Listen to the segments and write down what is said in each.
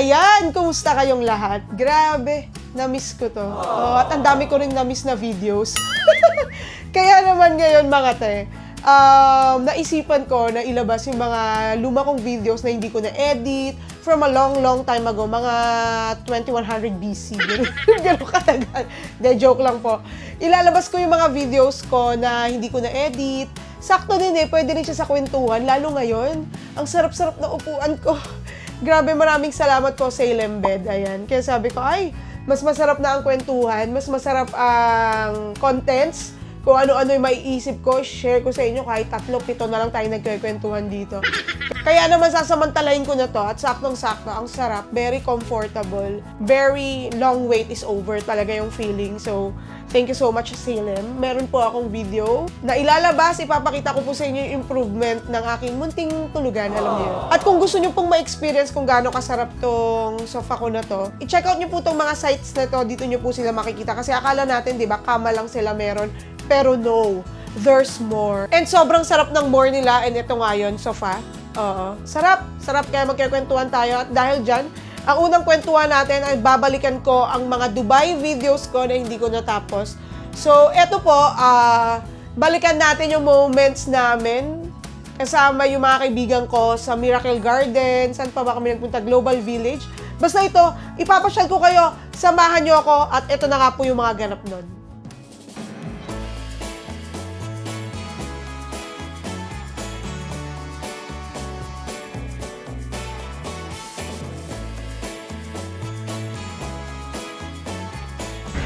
Ayan, kumusta kayong lahat? Grabe, na-miss ko to. Oh, at ang dami ko rin na-miss na videos. Kaya naman ngayon mga te, naisipan ko na ilabas yung mga luma kong videos na hindi ko na-edit from a long time ago, mga 2100 BC. Gano'n katagal. De, joke lang po. Ilalabas ko yung mga videos ko na hindi ko na-edit. Sakto din pwede rin siya sa kwentuhan, lalo ngayon. Ang sarap-sarap na upuan ko. Grabe, maraming salamat po sa Ilembed. Ayan. Kaya sabi ko, ay, mas masarap na ang kwentuhan, mas masarap ang contents. Kung ano-ano yung maiisip ko, share ko sa inyo kahit 3-7 na lang tayo nagkikwentuhan dito. Kaya naman sasamantalahin ko na to at saktong-sakto, ang sarap, very comfortable, very long wait is over talaga yung feeling. So, thank you so much, Salem. Meron po akong video na ilalabas, ipapakita ko po sa inyo yung improvement ng aking munting tulugan, alam niyo. At kung gusto niyo pong ma-experience kung gaano kasarap tong sofa ko na to, i-check out niyo po tong mga sites na to, dito niyo po sila makikita. Kasi akala natin, di ba, kama lang sila meron. Pero no, there's more. And sobrang sarap ng more nila, and ito nga yun, sofa. Oo. Sarap, kaya magkikwentuhan tayo. At dahil dyan, ang unang kwentuhan natin ay babalikan ko ang mga Dubai videos ko na hindi ko natapos. So, eto po, balikan natin yung moments namin kasama yung mga kaibigan ko sa Miracle Garden. Saan pa ba kami nagpunta? Global Village. Basta ito, ipapasyal ko kayo, samahan nyo ako, at ito na nga po yung mga ganap nun.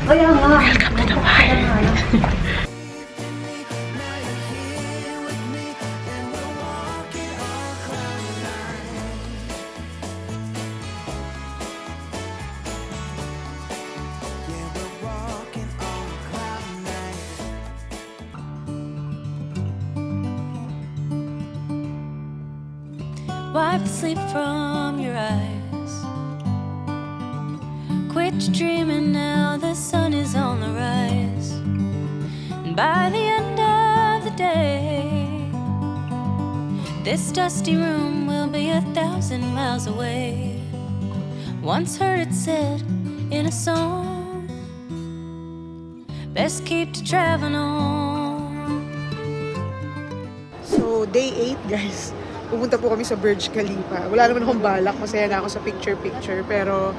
Kaya nga. Welcome to Dubai. Wipe the sleep from your eyes. Quit dreaming now, the sun is on the rise. And by the end of the day, this dusty room will be 1,000 miles away. Once heard it said in a song, best keep to traveling on. So, day 8, guys. Pupunta po kami sa Burj Khalifa. Wala naman akong balak. Masaya na ako sa picture-picture. Pero,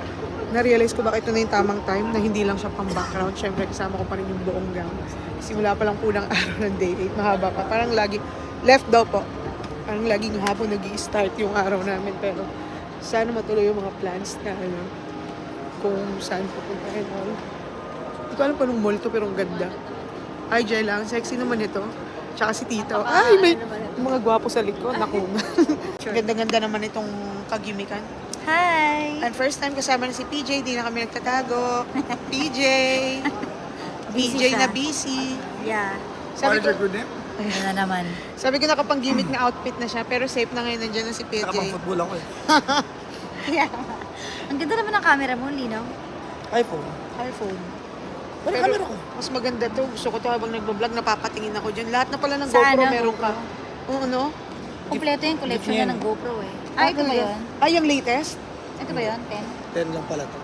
na-realize ko bakit ito na yung tamang time na hindi lang siya pang background. Siyempre, kasama ko pa rin yung buong gang. Simula pa lang po ng araw ng day 8. Mahaba pa. Parang lagi, left daw po. Parang laging hapon nag-i-start yung araw namin. Pero, sana matuloy yung mga plans na ano, kung saan pupuntahin. Hindi ko alam pa nung mall to, pero ang ganda. Ay, Jay lang. Sexy naman ito. Tsaka si Tito. Ay, may mga gwapo sa likod. Naku. Ganda-ganda naman itong kagimikan. Hi! And first time kasama na si PJ, di na kami nagtatago. PJ! PJ na busy. Yeah. Sabi ko, good name? Ano na naman. sabi ko nakapang-gimmick na outfit na siya, pero safe na ngayon, nandiyan na si PJ. Nakapang-football ako eh. Yeah. Ang ganda naman ng camera mo, Lino. iPhone. iPhone. Pero camera ko. Mas maganda to. Gusto ko to habang nagbablog, napapatingin ako dyan. Lahat na pala ng Saan GoPro ang meron ka. Oo, no? Kompleto yung collection Gift na niya ng GoPro eh. Ay, ito ba yun? Ay, yung latest? Ito ba yun? 10? 10 lang pala to.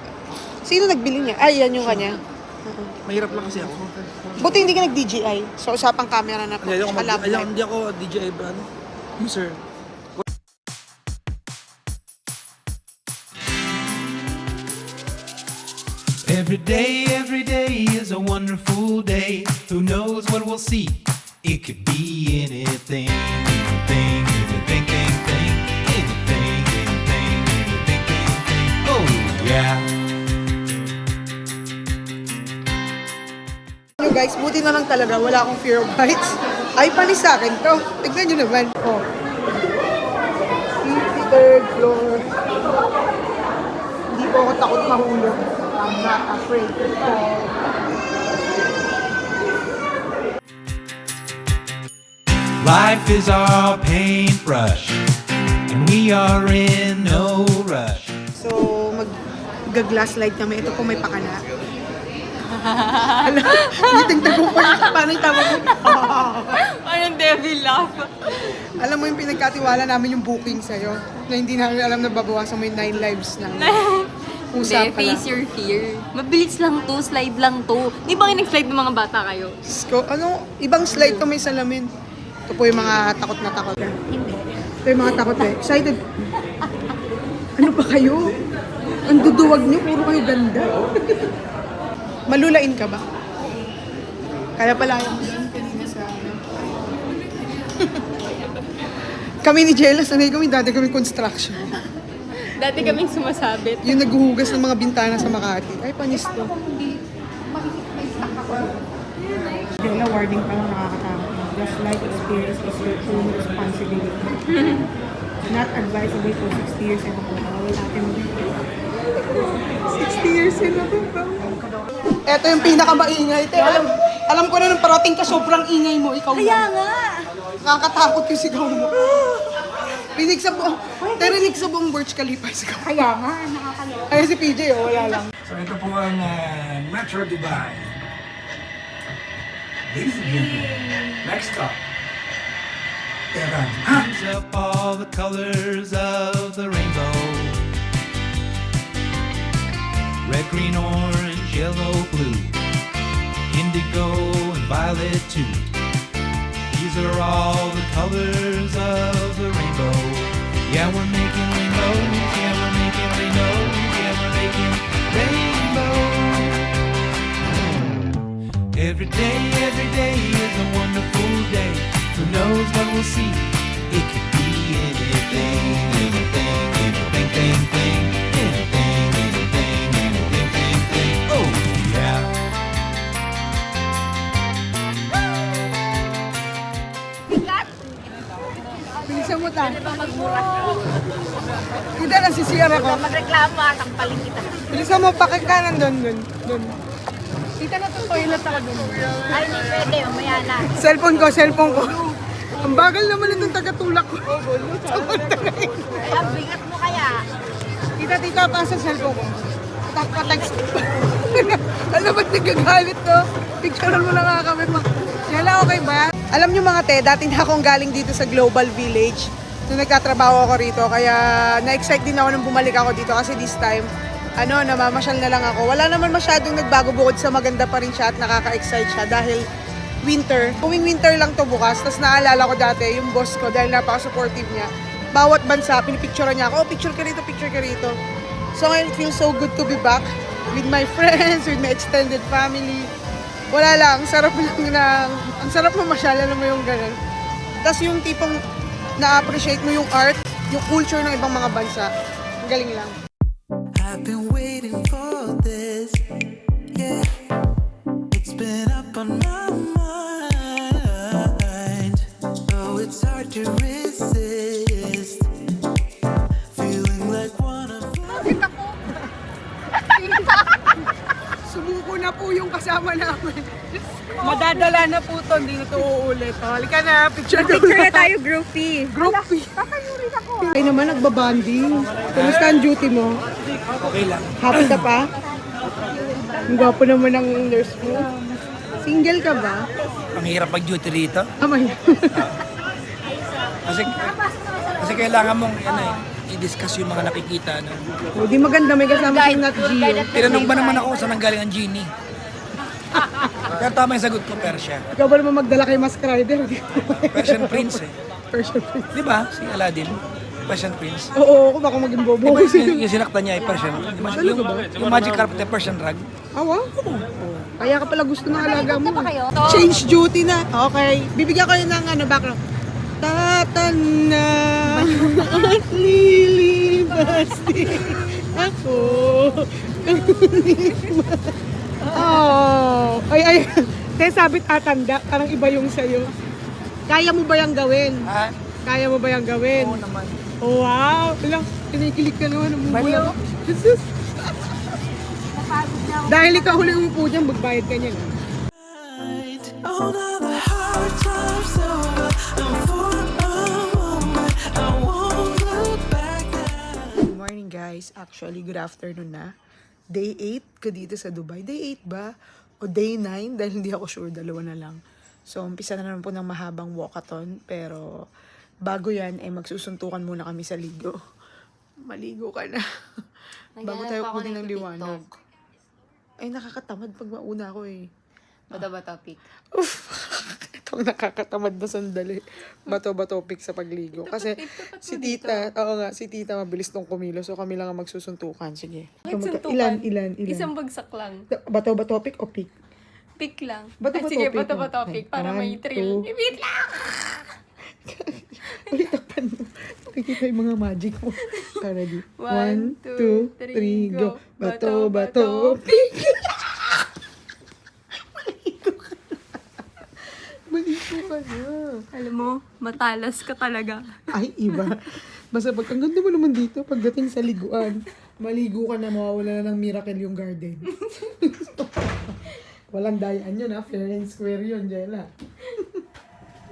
Sino nagbili niya? Ay, yan yung kanya. Mahirap lang kasi ako. Buti hindi ka nag-DJI. So, usapang camera na po. Hindi ako, Tsaka love life. hindi ako DJI brand. User. Every day is a wonderful day. Who knows what we'll see? It could be anything, anything, anything, anything, anything, anything, anything, anything. Oh yeah. Ano guys, buti na lang talaga. Wala akong fear of heights. Ay, panis sa akin to. Tignan nyo naman. Oh. 53rd floor. Hindi po ako takot mahulog. I'm not afraid to fall. Life is our paintbrush, and we are in no rush. So, mag-glass light kami. Ito po may pakala. Alam, ngiting tago ko. Paano yung tama ko? Parang devil laugh. Alam mo yung pinagkatiwala namin yung booking sa'yo, na hindi namin alam na babawasan mo yung 9 lives na. Hindi, Usap ka face lang. your fear. Mabilis lang to, slide lang to. Di ba kayo nag-slide ng mga bata kayo? Ano, ibang slide to may salamin. Ito po yung mga takot na takot. Hindi. Ito yung mga takot eh. Excited. Ano ba kayo? Ang duduwag niyo, puro kayo ganda. Malulain ka ba? Kaya pala yung kanina sa ano. Kami ni Jella, sanay kami, dati kami construction. Dati kaming sumasabit. Yung naghuhugas ng mga bintana sa Makati. Ay, panis to. Jella, wording pa lang nakakatakot. Just like experience is your own responsibility. Not advisable for 60 years and above. Wala natin 60 years and above. Ito yung pinakamaingay. Alam ko na nung parating ka, sobrang ingay mo. Ikaw Kaya lang. nga! Nakakatakot yung sigaw mo. Rinig sa buong, narinig sa buong Burj Khalifa yung sigaw. Kaya nga, nakakaloka. Ayun si PJ, oh, wala lang. So ito po ang Metro Dubai. Ladies and gentlemen, next stop. Tehran. Brings up all the colors of the rainbow. Red, green, orange, yellow, blue. Indigo and violet too. These are all the colors of the rainbow. Yeah, we're making rainbows. Yeah, we're making rainbows. Yeah, we're making rainbows. Every day is a wonderful day. Who knows what we'll see? It could be anything, anything, anything, thing, thing. Anything, anything, anything, thing, thing. Oh, yeah. Bilisan mo ta. Hindi na sisiyar ako. Magreklamo at ang paling kita. Bilisan mo, pakikanan doon. Tita na to, toilet ako doon. Ay, hindi pwede. Umaya na. Cellphone ko. Ang bagal naman itong tagatulak ko. Ay, ang bigat mo kaya. Tita, pa sa cellphone ko. Text. Alam ba't nagagalit to? Picturean mo na nga kami. Yala, okay ba? Alam nyo mga te, dati na akong galing dito sa Global Village. Nung nagtatrabaho ako rito. Kaya na-excite din ako nung bumalik ako dito. Kasi this time, namamasyal na lang ako. Wala naman masyadong nagbago bukod sa maganda pa rin siya at nakaka-excite siya dahil winter. Tuwing winter lang to bukas. Tapos naalala ko dati, yung boss ko, dahil napaka-supportive niya, bawat bansa, pinipicturean niya ako, picture ka rito. So it feels so good to be back with my friends, with my extended family. Wala lang, ang sarap mamasyal, alam mo yung ganun. Tapos yung tipong na-appreciate mo yung art, yung culture ng ibang mga bansa. Ang galing lang. I've been waiting for this. Yeah, it's been up on my mind. Oh, it's hard to resist. Feeling like one of Sumuko na po yung kasama namin. Madadala na po to, hindi na to uulit. Halika na, picture na tayo, groupie. Groupie. Ay naman, nagbabanding. Kumusta ang duty mo? Okay lang. Happy ka pa? Ang gwapo naman ng nurse mo. Single ka ba? Ang hirap mag-duty rito. Amay. Kasi kailangan mong i-discuss yung mga nakikita. No? O, di maganda, may kasama si Nat Gio. Tinanong ba naman ako saan nanggaling ang genie? Pero tama yung sagot ko, Persia. Ikaw ba naman magdala kay Mask Rider? Persian Prince eh. Persian Prince. Di ba? Si Aladdin. Persian Prince. Oo, kung ako maging bobo. Di ba yung sinakta niya ay Persian? Yung magic carpet ay Persian rug. Awa? Kaya ka pala gusto ng alaga mo. Change duty na. Okay. Bibigyan ko yun ng background. Tatanda at lilibas din ako. Oh. Ay. Te, sabi tatanda. Parang iba yung sa'yo. Kaya mo ba yung gawin? Ha? Kaya mo ba yung gawin? Oo naman. Oh, wow! Ilang, kinikilig ka naman. Baliw. Jesus! Dahil ikaw huli umupo dyan, magbayad ka niyan. oh, now the hard times over. And for a moment, I won't look back now. Good morning guys. Actually, good afternoon na. Day 8 ko dito sa Dubai. Day 8 ba? O day 9? Dahil hindi ako sure, dalawa na lang. So, umpisa na naman po ng mahabang walkathon. Pero, Bago yan, ay magsusuntukan muna kami sa ligo. Maligo ka na. Bago tayo kunin ng liwanag. Ay, nakakatamad pag mauna ako eh. Bato ba topic? Itong nakakatamad na sandali. Bato-bato pick sa pagligo. Kasi si tita, oo nga, si tita mabilis tong kumilo. So kami lang ang magsusuntukan. Sige. Suntukan? Ilan? Isang bagsak lang. Bato-bato pick o pick? Pick lang. Bato ba Sige, topic? bato ba topic? Para may One, thrill. two. Wait lang! Ulit, takpan mo. Nakikita yung mga magic mo. Ready? 1, 2, 3, go. Bato-bato pick. Maligo ka na. Alam mo, matalas ka talaga. Ay, iba. Basta pag, ang ganda mo naman dito, pagdating sa liguan, maligo ka na, mawawala na ng miracle yung garden. Walang dayaan yun, ha? Fair and square yun, Jella.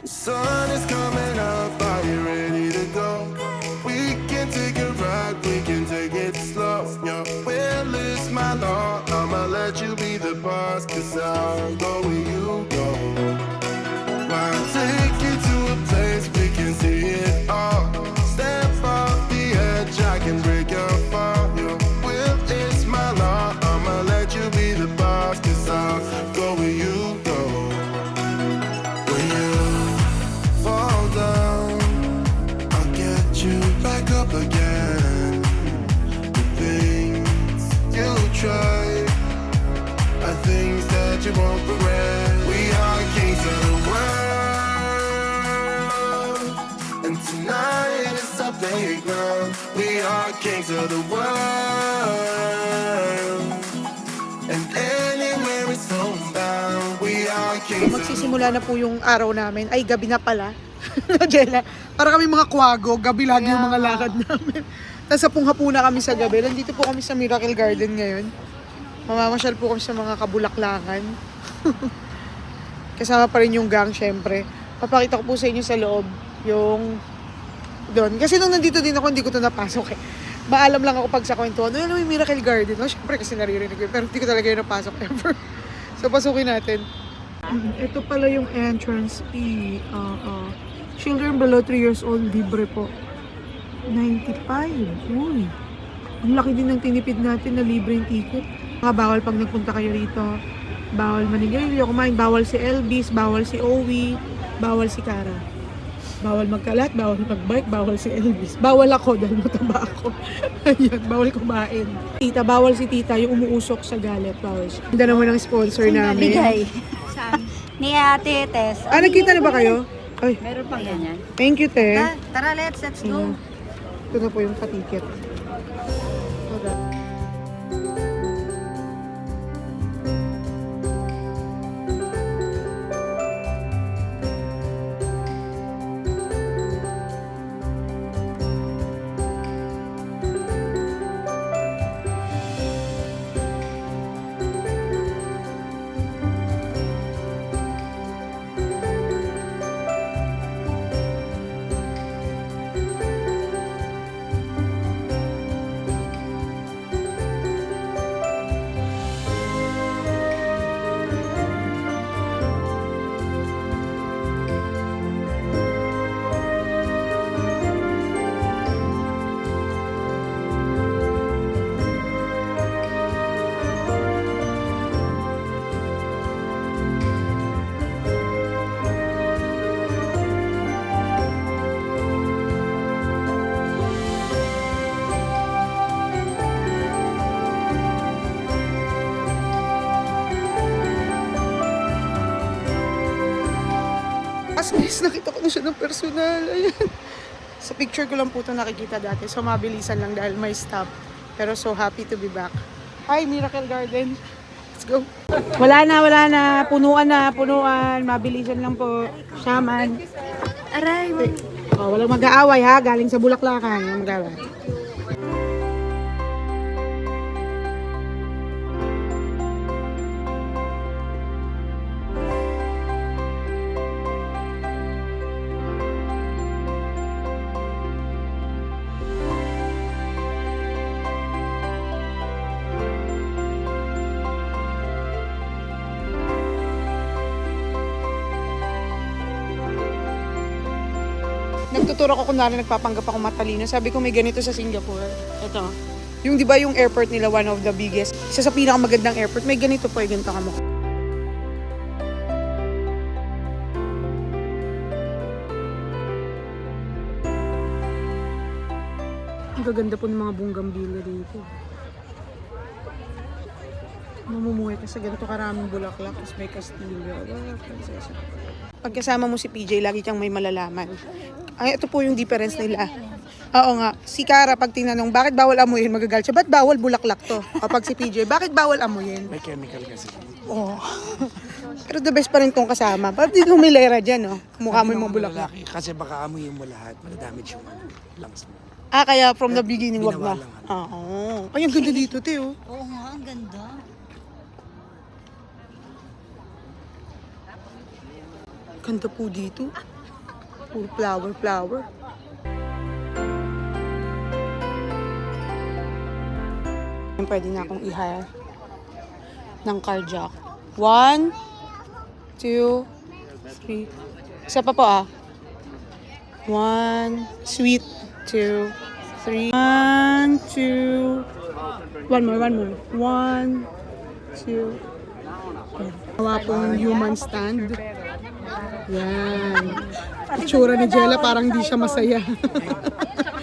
Sun is coming up, are you ready to go? We can take a ride, we can take it slow. Your will is my law, I'ma let you be the boss, cause I'll go where you go. I'll take you to a place we can see it all. Step off the edge, I can break your fall. Your will is my law, I'ma let you be the boss, cause I'll go where you go. When you fall down, I'll get you back up again. The things you try are things that you won't regret. We are kings of the world, and tonight is our playground. We are kings of the world, and anywhere it's homebound. We are kings of the Magsisimula na po yung araw namin. Ay, gabi na pala. Jella, para kami mga kwago, gabi lagi yung mga lakad namin. Tapos hapong-hapuna kami sa gabi. Nandito po kami sa Miracle Garden ngayon. Mamamasyal po kami sa mga kabulaklakan. Kasama pa rin yung gang, syempre. Papakita ko po sa inyo sa loob yung doon. Kasi nung nandito din ako, hindi ko ito napasok eh. Maalam lang ako pag sa kwentuhan, ano yung Miracle Garden? No, syempre kasi naririnig ko, pero hindi ko talaga yung napasok ever. So, pasukin natin. Ito pala yung entrance fee. Children below 3 years old, libre po. 95. Uy. Ang laki din ng tinipid natin na libre yung ticket. Mga bawal pag nagpunta kayo rito. Bawal manigarilyo, kumain. Bawal si Elvis, bawal si Owie, bawal si Cara. Bawal magkalat, bawal magbike, bawal si Elvis. Bawal ako dahil mataba ako. Ayan, bawal kumain. Tita, bawal si tita, yung umuusok sa galit. Bawal siya. Ganda naman ang sponsor namin. Saan? Ni Ate Tess. Nakita na ba kayo? Ay, Meron pang ganyan. thank you, te. Tara, let's go. Ito na po yung patiket. As guys, nakita ko na siya ng personal. Ayan. Sa picture ko lang po ito nakikita dati. So, mabilisan lang dahil may stop. Pero so happy to be back. Hi, Miracle Garden. Let's go. Wala na. Punuan na, punuan. Mabilisan lang po. Shaman. Aray, Walang mag-aaway ha. Galing sa Bulaklakan. Walang mag-aaway. Nagtuturo ko kunwari nagpapanggap ako matalino. Sabi ko may ganito sa Singapore. Ito. Yung di ba yung airport nila, one of the biggest. Isa sa pinakamagandang airport. May ganito po, ganito ka mo. Ang gaganda po ng mga bunggambila dito. Mamumuhay ka sa ganito karaming bulaklak, tapos may kastilyo. Pagkasama mo si PJ, lagi kang may malalaman. Ay, ito po yung difference nila. Oo nga, si Cara pag tinanong, bakit bawal amuyin, magagalit siya. Ba't bawal bulaklak to? Kapag si PJ, bakit bawal amuyin? May chemical kasi. Oo. Pero the best pa rin kong kasama. Ba't di humilera dyan, no? Mukha mo yung mga bulaklak. Lalaki, kasi baka amuyin mo lahat, madadamage yung lungs mo. Ah, kaya from the beginning, wag na. Binawalan ka. Oo. Ay, ang ganda dito, te, oh. Oo nga, ang ganda. Ganda po dito. Puro flower. Pwede na akong i-hire ng car jack. 1, 2, 3. Isa pa po ah. 1, sweet. 2, 3. 1, 2. One more. 1, 2. Gawa pong human stand. Yan. Itsura ni Jella parang di siya masaya.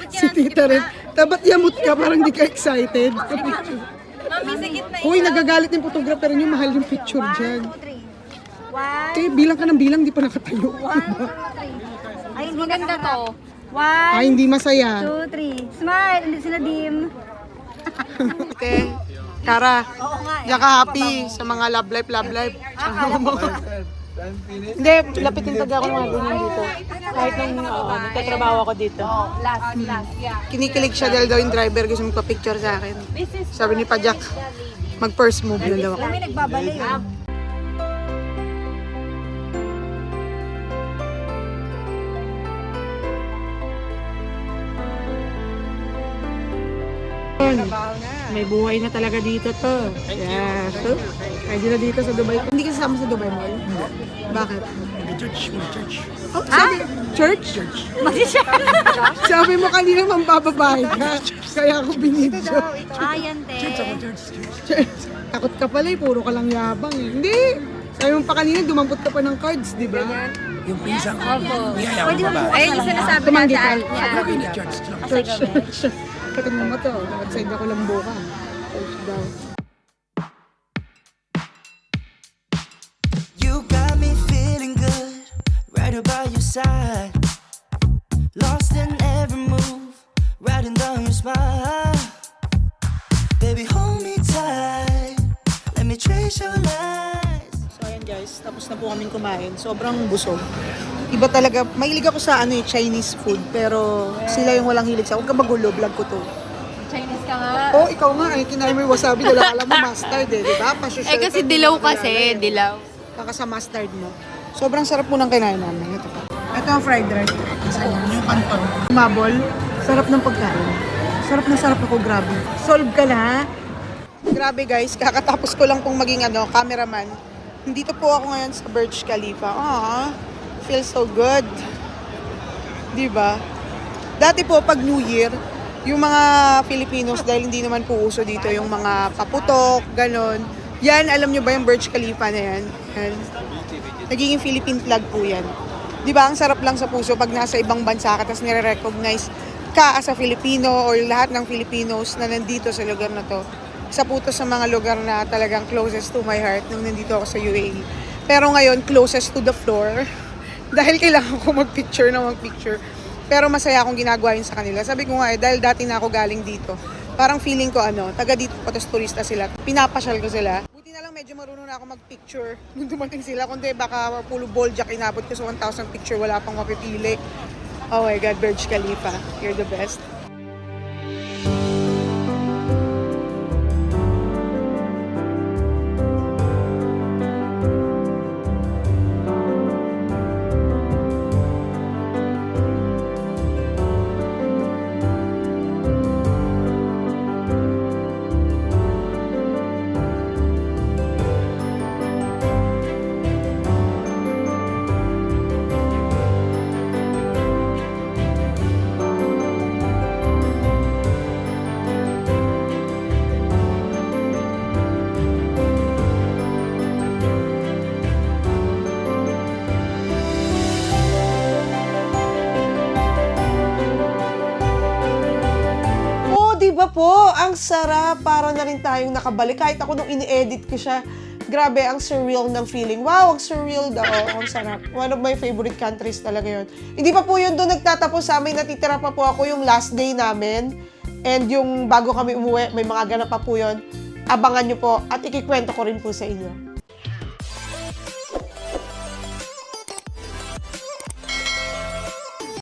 Si Tita rin. Dapat yamot ka, parang di ka excited. Mami, sa gitna. Uy, nagagalit yung photographer niyo, mahal yung picture dyan. 2, 3. 1, Kaya bilang ka ng bilang, di pa nakatayo. 2, 3. Ay, hindi Maganda to. 1, Ay, hindi masaya. 2, 3. Smile! Hindi sila dim. Ate, Cara, Oo nga eh. diyan ka happy sa mga love life. Hindi, lapitin taga ako ng mga ganyan dito. Kahit nung nagtatrabaho ako dito. Last, yeah. Kinikilig siya dahil daw yung driver gusto magpa-picture sa akin. Sabi ni Pajak, mag-first move na daw ako. May nagbabali yun. May buhay na talaga dito to. Yeah. So, pwede na dito sa Dubai. Hindi ka sasama sa Dubai Mall? Bakit? May church. Oh, sabi, church? Sabi mo kanina mambababae ka. Kaya ako binidyo. Yan, te. Takot ka pala eh, puro ka lang yabang eh. Hindi! Sabi mo pa kanina, dumampot ka pa ng cards, di ba? Yung pinsan ko, niyayaw Pwede mo mo ba? Ayun yung sinasabi Tumanggi natin. ka. Lagi na church lang. Church. Katingnan mo to, outside ako lang buka. Church daw. You got me feeling good, right about your side. Lost in every move, riding down your smile. Baby, hold me tight, let me trace your lies. So ayan guys, tapos na po kaming kumain. Sobrang busog. Iba talaga, mahilig ako sa Chinese food, pero sila yung walang hilig sa. Huwag ka magulo, vlog ko to. Chinese ka nga. Oh, ikaw nga, kinain mo yung wasabi, dala alam mo mustard di ba? Eh kasi dilaw kasi, dilaw. Kaka sa mustard mo. Sobrang sarap po ng kinain namin. Ito pa. Ito ang fried rice. Yung kanton. Mabol. Sarap ng pagkain. Sarap na sarap ako, grabe. Solve ka na. Grabe guys, kakatapos ko lang pong maging cameraman. Dito po ako ngayon sa Burj Khalifa. Feels so good. Diba? Dati po pag New Year, yung mga Filipinos, dahil hindi naman po uso dito yung mga paputok, ganon. Yan, alam nyo ba yung Burj Khalifa na yan? Yan. Nagiging Philippine flag po yan. Di ba, ang sarap lang sa puso pag nasa ibang bansa ka, tapos nire-recognize ka as a Filipino or lahat ng Filipinos na nandito sa lugar na to. Isa po to sa mga lugar na talagang closest to my heart nung nandito ako sa UAE. Pero ngayon, closest to the floor. Dahil kailangan ko mag-picture. Pero masaya akong ginagawa yun sa kanila. Sabi ko nga dahil dati na ako galing dito. Parang feeling ko taga dito pa, tas turista sila. Pinapasyal ko sila. Buti na lang medyo marunong na ako mag-picture nung dumating sila. Kundi baka pulo ball jack inabot ko sa 1,000 picture, wala pang mapipili. Oh my God, Burj Khalifa. You're the best. po, ang sarap. Para na rin tayong nakabalik. Kahit ako nung ini-edit ko siya, grabe, ang surreal ng feeling. Wow, ang surreal daw. Ang sarap. One of my favorite countries talaga yun. Hindi pa po yun doon nagtatapos sa amin. Natitira pa po ako yung last day namin. And yung bago kami umuwi, may mga ganap pa po yun. Abangan nyo po at ikikwento ko rin po sa inyo.